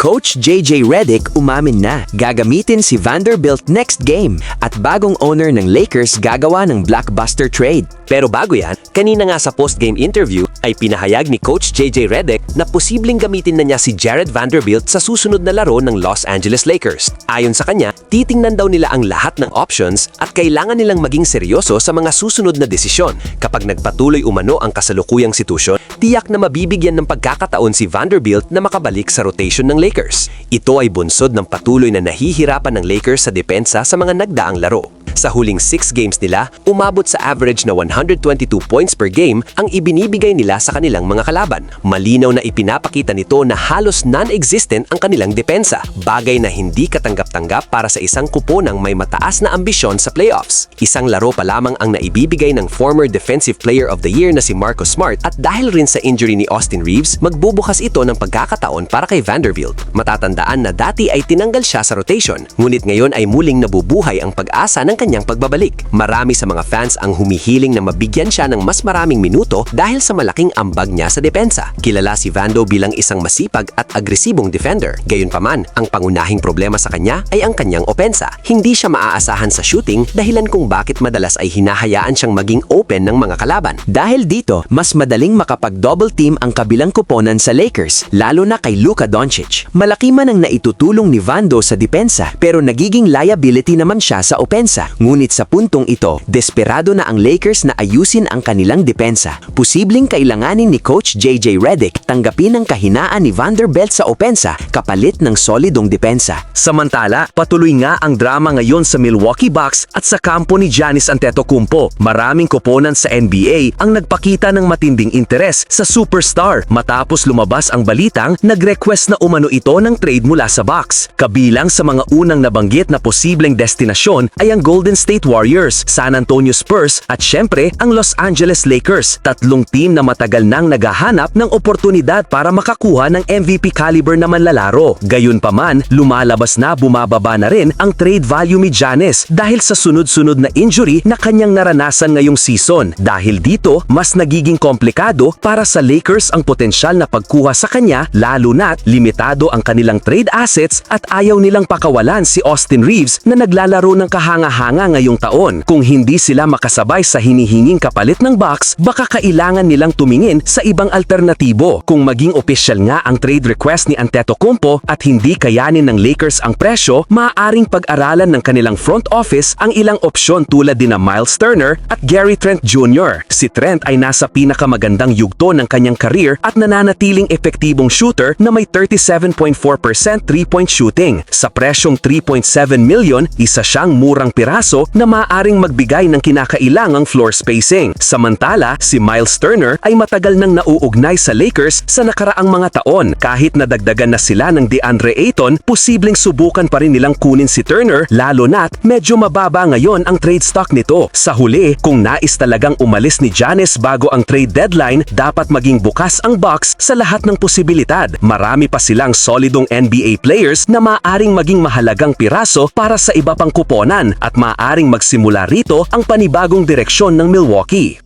Coach JJ Redick umamin na gagamitin si Vanderbilt next game at bagong owner ng Lakers gagawa ng blockbuster trade. Pero bago yan, kanina nga sa post-game interview ay pinahayag ni Coach JJ Redick na posibleng gamitin na niya si Jared Vanderbilt sa susunod na laro ng Los Angeles Lakers. Ayon sa kanya, titingnan daw nila ang lahat ng options at kailangan nilang maging seryoso sa mga susunod na desisyon. Kapag nagpatuloy umano ang kasalukuyang sitwasyon, tiyak na mabibigyan ng pagkakataon si Vanderbilt na makabalik sa rotation ng Lakers. Ito ay bunsod ng patuloy na nahihirapan ng Lakers sa depensa sa mga nagdaang laro. Sa huling 6 games nila, umabot sa average na 122 points per game ang ibinibigay nila sa kanilang mga kalaban. Malinaw na ipinapakita nito na halos non-existent ang kanilang depensa, bagay na hindi katanggap-tanggap para sa isang kuponang may mataas na ambisyon sa playoffs. Isang laro pa lamang ang naibibigay ng former Defensive Player of the Year na si Marcus Smart at dahil rin sa injury ni Austin Reeves, magbubukas ito ng pagkakataon para kay Vanderbilt. Matatandaan na dati ay tinanggal siya sa rotation, ngunit ngayon ay muling nabubuhay ang pag-asa ng kanyang pagbabalik. Marami sa mga fans ang humihiling na mabigyan siya ng mas maraming minuto dahil sa malaking ambag niya sa depensa. Kilala si Vando bilang isang masipag at agresibong defender. Gayunpaman, ang pangunahing problema sa kanya ay ang kanyang opensa. Hindi siya maaasahan sa shooting dahilan kung bakit madalas ay hinahayaan siyang maging open ng mga kalaban. Dahil dito, mas madaling makapag-double team ang kabilang koponan sa Lakers, lalo na kay Luka Doncic. Malaki man ang naitutulong ni Vando sa depensa, pero nagiging liability naman siya sa opensa. Ngunit sa puntong ito, desperado na ang Lakers na ayusin ang kanilang depensa. Posibleng kailanganin ni Coach JJ Redick tanggapin ang kahinaan ni Vanderbilt sa opensa kapalit ng solidong depensa. Samantala, patuloy nga ang drama ngayon sa Milwaukee Bucks at sa kampo ni Giannis Antetokounmpo. Maraming koponan sa NBA ang nagpakita ng matinding interes sa superstar matapos lumabas ang balitang nag-request na umano ito ng trade mula sa Bucks. Kabilang sa mga unang nabanggit na posibleng destinasyon ay ang Golden State Warriors, San Antonio Spurs at syempre ang Los Angeles Lakers. Tatlong team na matagal nang naghahanap ng oportunidad para makakuha ng MVP caliber na manlalaro. Gayunpaman, lumalabas na bumababa na rin ang trade value ni Giannis dahil sa sunod-sunod na injury na kanyang naranasan ngayong season. Dahil dito, mas nagiging komplikado para sa Lakers ang potensyal na pagkuha sa kanya lalo na't limitado ang kanilang trade assets at ayaw nilang pakawalan si Austin Reeves na naglalaro ng kahanga-hanga ngayong taon. Kung hindi sila makasabay sa hinihinging kapalit ng Bucks, baka kailangan nilang tumingin sa ibang alternatibo. Kung maging opisyal nga ang trade request ni Antetokounmpo at hindi kayanin ng Lakers ang presyo, maaaring pag-aralan ng kanilang front office ang ilang opsyon tulad din na Miles Turner at Gary Trent Jr. Si Trent ay nasa pinakamagandang yugto ng kanyang career at nananatiling epektibong shooter na may 37.4% 3-point shooting. Sa presyong 3.7 million, isa siyang murang piraso na maaaring magbigay ng kinakailangang floor spacing. Samantala, si Miles Turner ay matagal nang nauugnay sa Lakers sa nakaraang mga taon. Kahit nadagdagan na sila ng DeAndre Ayton, posibleng subukan pa rin nilang kunin si Turner lalo na't medyo mababa ngayon ang trade stock nito. Sa huli, kung nais talagang umalis ni Giannis bago ang trade deadline, dapat maging bukas ang Bucks sa lahat ng posibilidad. Marami pa silang solidong NBA players na maaaring maging mahalagang piraso para sa iba pang kuponan at maaaring magsimula rito ang panibagong direksyon ng Milwaukee.